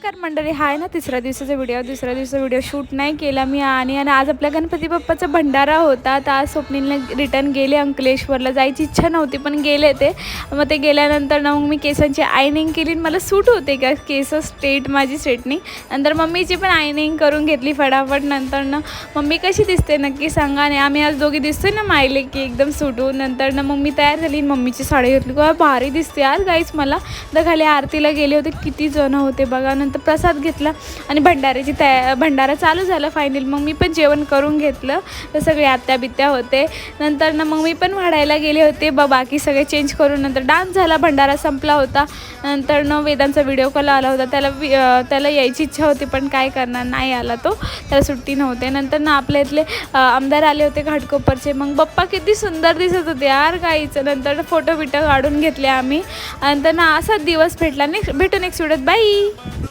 नमस्कार मंडळी, हाय ना दुसऱ्या दिवसाचा व्हिडिओ शूट नाही केला मी आणि आज आपल्या गणपती बाप्पाचा भंडारा होता. तर आज स्वप्नीलने रिटर्न गेले अंकलेश्वरला. जायची इच्छा नव्हती पण गेले ते. मग ते गेल्यानंतर ना मग मी केसांची आयनिंग केली. मला सूट होते का केस स्ट्रेट, माझी स्ट्रेटनिंग. नंतर मम्मीची पण आयनिंग करून घेतली फटाफट. नंतर ना मम्मी कशी दिसते नक्की सांगा. आणि आम्ही आज दोघी दिसतोय ना मायले की एकदम सूटून. नंतर ना मग मी तयार झाली, मम्मीची साडी घेतली. काय भारी दिसते आज गाईच. मला तर खाली आरतीला गेले होते, किती जण होते बघा. नंतर प्रसाद घेतला आणि भंडारा चालू झाला फायनल. मग मी पण जेवण करून घेतलं. तर सगळे आत्या बित्या होते. नंतर ना मग मी पण वाढायला गेले होते. बाकी सगळे चेंज करून नंतर डान्स झाला, भंडारा संपला होता. नंतर न वेदांचा व्हिडिओ कॉल आला होता. त्याला यायची इच्छा होती पण काय करणार, नाही आला तो, त्याला सुट्टी नव्हते. नंतर ना आपल्या इथले आमदार आले होते घाटकोपरचे. मग बाप्पा किती सुंदर दिसत होते यार गाईचं. नंतर फोटो काढून घेतले आम्ही. नंतर ना असाच दिवस भेटू नेक्स्ट व्हिडिओत. बाई.